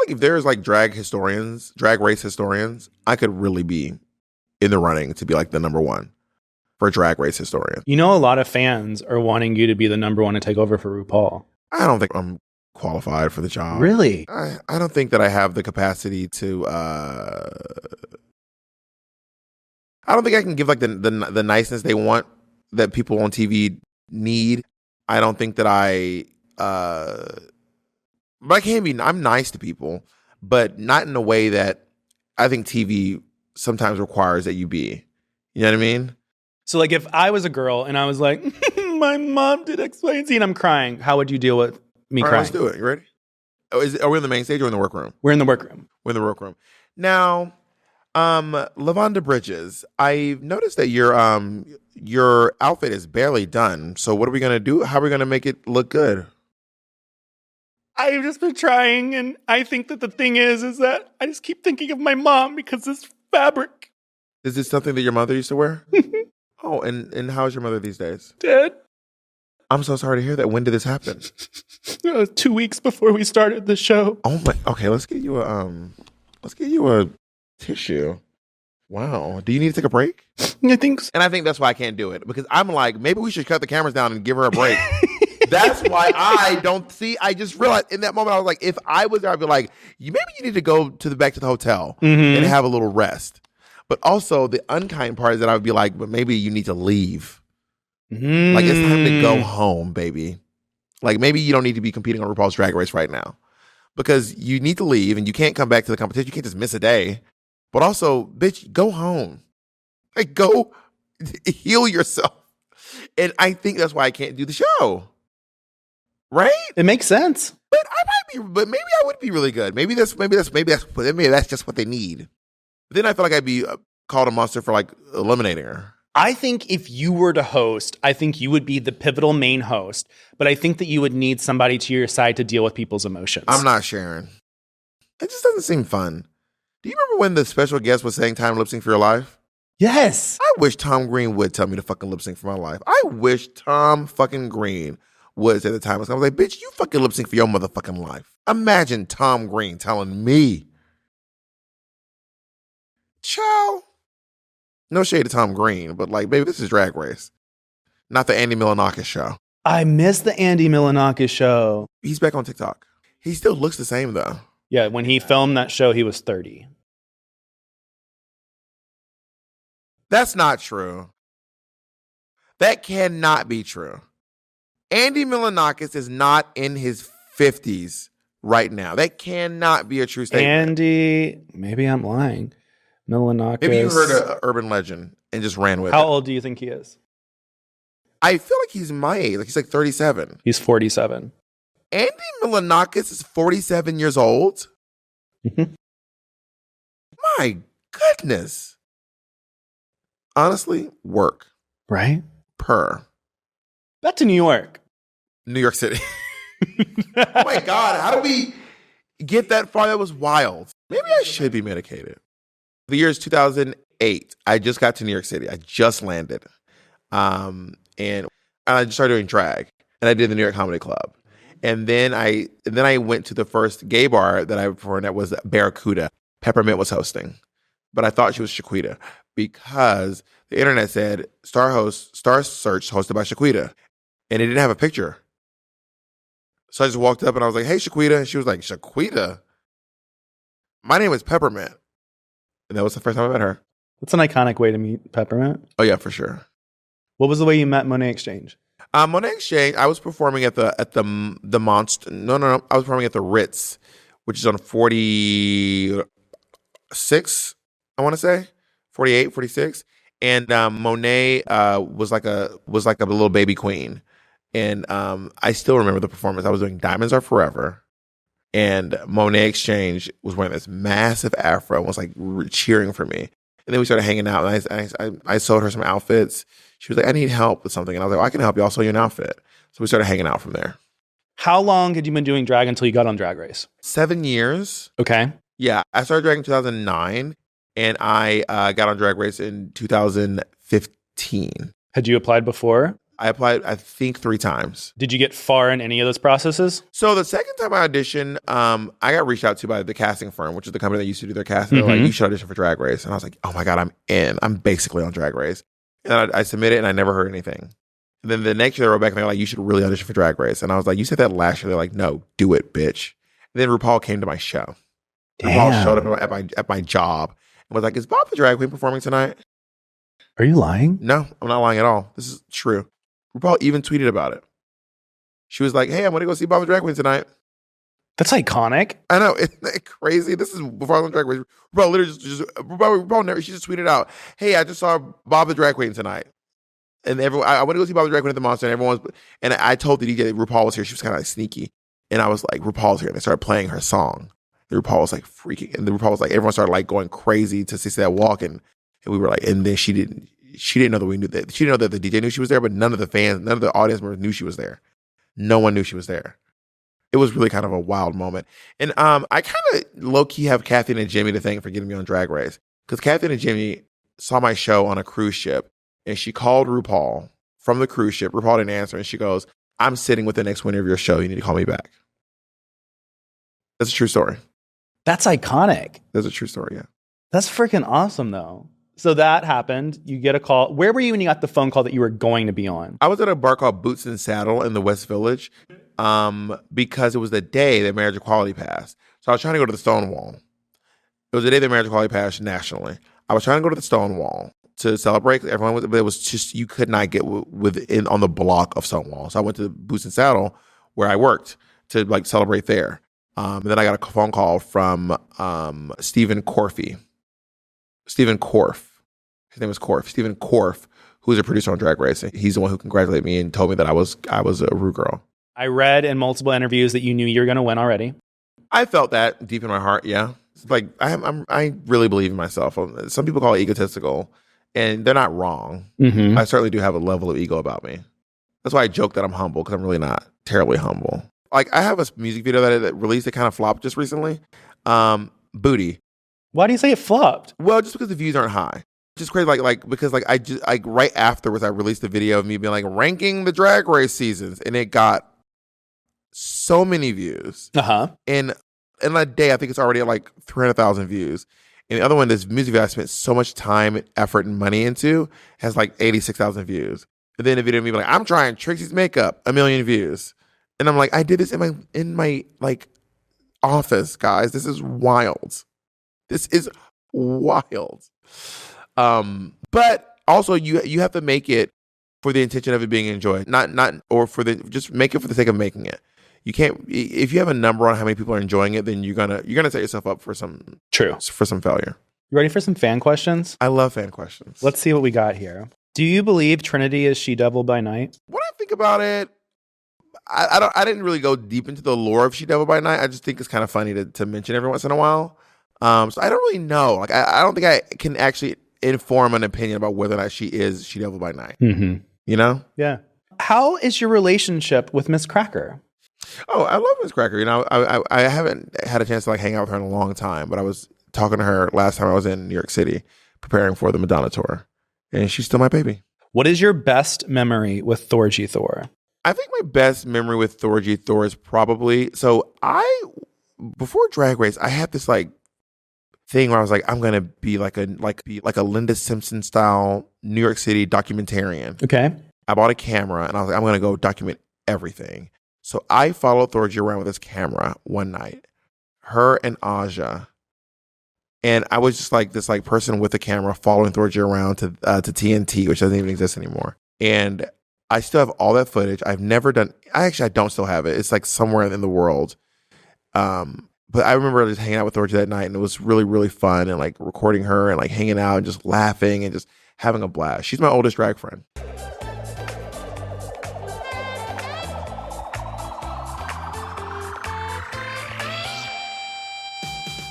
like if there's like drag race historians, I could really be in the running to be like the number one for drag race historian. You know, a lot of fans are wanting you to be the number one to take over for RuPaul. I don't think I'm qualified for the job. Really? I don't think that I have the capacity to. I don't think I can give like the niceness they want that people on TV need. I don't think that but I can be. I'm nice to people, but not in a way that I think TV sometimes requires that you be. You know what I mean? So like if I was a girl and I was like, my mom did X, Y, and Z and I'm crying, how would you deal with me crying? Let's do it. You ready? Are we in the main stage or in the workroom? We're in the workroom. We're in the workroom. Now, Lavonda Bridges, I've noticed that your outfit is barely done. So what are we going to do? How are we going to make it look good? I've just been trying, and I think that the thing is that I just keep thinking of my mom because this fabric. Is this something that your mother used to wear? Oh, and how's your mother these days? Dead. I'm so sorry to hear that. When did this happen? 2 weeks before we started the show. Oh my. Okay, let's get you a tissue. Wow. Do you need to take a break? I think so. And I think that's why I can't do it, because I'm like, maybe we should cut the cameras down and give her a break. That's why I don't see. I just realized in that moment, I was like, if I was there, I'd be like, maybe you need to go back to the hotel and have a little rest. But also the unkind part is that I would be like, but maybe you need to leave. Like, it's time to go home, baby. Like, maybe you don't need to be competing on RuPaul's Drag Race right now, because you need to leave and you can't come back to the competition. You can't just miss a day. But also, bitch, go home. Like, go heal yourself. And I think that's why I can't do the show. Right? It makes sense. But maybe I would be really good. Maybe that's just what they need. But then I feel like I'd be called a monster for like eliminating her. I think if you were to host, I think you would be the pivotal main host, but I think that you would need somebody to your side to deal with people's emotions. I'm not sharing. It just doesn't seem fun. Do you remember when the special guest was saying time lip sync for your life? Yes. I wish Tom Green would tell me to fucking lip sync for my life. I wish Tom fucking Green was at the time. I was like, bitch, you fucking lip sync for your motherfucking life. Imagine Tom Green telling me. Ciao. No shade to Tom Green, but like, baby, this is Drag Race, not the Andy Milonakis show. I miss the Andy Milonakis show. He's back on TikTok. He still looks the same though. Yeah, when he filmed that show, he was 30. That's not true. That cannot be true. Andy Milonakis is not in his 50s right now. That cannot be a true statement. Andy, maybe I'm lying. Milonakis. Maybe you heard an urban legend and just ran with it. How old do you think he is? I feel like he's my age. Like, he's like 37. He's 47. Andy Milonakis is 47 years old? My goodness. Honestly, work. Right? Back to New York. New York City. Oh my God. How do we get that far? That was wild. Maybe I should be medicated. The year is 2008. I just got to New York City. I just landed. And I just started doing drag. And I did the New York Comedy Club. And then I went to the first gay bar that I performed at was Barracuda. Peppermint was hosting. But I thought she was Shaquita because the internet said Star Search hosted by Shaquita. And it didn't have a picture. So I just walked up and I was like, hey, Shaquita. And she was like, Shaquita? My name is Peppermint. And that was the first time I met her. That's an iconic way to meet Peppermint. Oh, yeah, for sure. What was the way you met Monet Exchange? Monet Exchange, I was performing at the Monster. No. I was performing at the Ritz, which is on 46, I want to say. 48, 46. And Monet was like a little baby queen. And I still remember the performance. I was doing Diamonds Are Forever. And Monet Exchange was wearing this massive afro and was like cheering for me. And then we started hanging out, and I sold her some outfits. She was like, I need help with something. And I was like, I can help you. I'll sell you an outfit. So we started hanging out from there. How long had you been doing drag until you got on Drag Race? 7 years. Okay. Yeah. I started drag in 2009, and I got on Drag Race in 2015. Had you applied before? I applied, I think 3 times. Did you get far in any of those processes? So the second time I auditioned, I got reached out to by the casting firm, which is the company that used to do their casting. They're like, you should audition for Drag Race. And I was like, oh my God, I'm in. I'm basically on Drag Race. And I submitted and I never heard anything. And then the next year they wrote back and they're like, you should really audition for Drag Race. And I was like, you said that last year. They're like, no, do it, bitch. And then RuPaul came to my show. Damn. RuPaul showed up at my job and was like, is Bob the Drag Queen performing tonight? Are you lying? No, I'm not lying at all. This is true. RuPaul even tweeted about it. She was like, hey, I'm going to go see Bob the Drag Queen tonight. That's iconic. I know. Isn't that crazy? This is before I was on Drag Race. RuPaul literally RuPaul never, she just tweeted out, hey, I just saw Bob the Drag Queen tonight. And everyone, I went to go see Bob the Drag Queen at the Monster, and I told the DJ that RuPaul was here. She was kind of like sneaky. And I was like, RuPaul's here. And they started playing her song. And RuPaul was like freaking. And then RuPaul was like, everyone started like going crazy to see that walk. And we were like, and then she didn't know that we knew that. She didn't know that the DJ knew she was there, but none of the audience members knew she was there. No one knew she was there. It was really kind of a wild moment. And I kind of low-key have Kathy and Jimmy to thank for getting me on Drag Race. Because Kathy and Jimmy saw my show on a cruise ship. And she called RuPaul from the cruise ship. RuPaul didn't answer. And she goes, I'm sitting with the next winner of your show. You need to call me back. That's a true story. That's iconic. That's a true story, yeah. That's freaking awesome, though. So that happened. You get a call. Where were you when you got the phone call that you were going to be on? I was at a bar called Boots and Saddle in the West Village because it was the day that marriage equality passed. So I was trying to go to the Stonewall. It was the day that marriage equality passed nationally. I was trying to go to the Stonewall to celebrate. Everyone was, but it was just, you could not get within on the block of Stonewall. So I went to Boots and Saddle where I worked to like celebrate there. And then I got a phone call from Stephen Korf. His name was Korf. Stephen Korf, who's a producer on Drag Race. He's the one who congratulated me and told me that I was a Ru girl. I read in multiple interviews that you knew you were going to win already. I felt that deep in my heart. Yeah, it's like I really believe in myself. Some people call it egotistical, and they're not wrong. I certainly do have a level of ego about me. That's why I joke that I'm humble, because I'm really not terribly humble. Like, I have a music video that released that kind of flopped just recently. Booty. Why do you say it flopped? Well, just because the views aren't high. Just crazy, because I right afterwards I released a video of me being like ranking the Drag Race seasons, and it got so many views. In a day, I think it's already at like 300,000 views. And the other one, this music video I spent so much time, effort, and money into, has like 86,000 views. And then the video of me being like, I'm trying Trixie's makeup, 1 million views. And I'm like, I did this in my like office, guys. This is wild. This is wild. But also you have to make it for the intention of it being enjoyed, not or just make it for the sake of making it. You can't, if you have a number on how many people are enjoying it, then you're gonna set yourself up for some failure. You ready for some fan questions? I love fan questions. Let's see what we got here. Do you believe Trinity is She-Devil by night? When I think about it, I didn't really go deep into the lore of She-Devil by night. I just think it's kind of funny to mention every once in a while. So I don't really know. Like, I don't think I can actually inform an opinion about whether or not she is She-Devil by night. You know? Yeah. How is your relationship with Miss Cracker? Oh, I love Miss Cracker. You know, I haven't had a chance to like hang out with her in a long time, but I was talking to her last time I was in New York City preparing for the Madonna tour, and she's still my baby. What is your best memory with Thorgy Thor? I think my best memory with Thorgy Thor is probably, before Drag Race, I had this like thing where I was like, I'm gonna be like a Linda Simpson style New York City documentarian. Okay. I bought a camera and I was like, I'm gonna go document everything. So I followed Thorgy around with his camera one night, her and Aja, and I was just like this like person with a camera following Thorgy around to TNT, which doesn't even exist anymore. And I still have all that footage. I've never done. I don't still have it. It's like somewhere in the world. But I remember just hanging out with Thorgy that night, and it was really, really fun, and like recording her and like hanging out and just laughing and just having a blast. She's my oldest drag friend.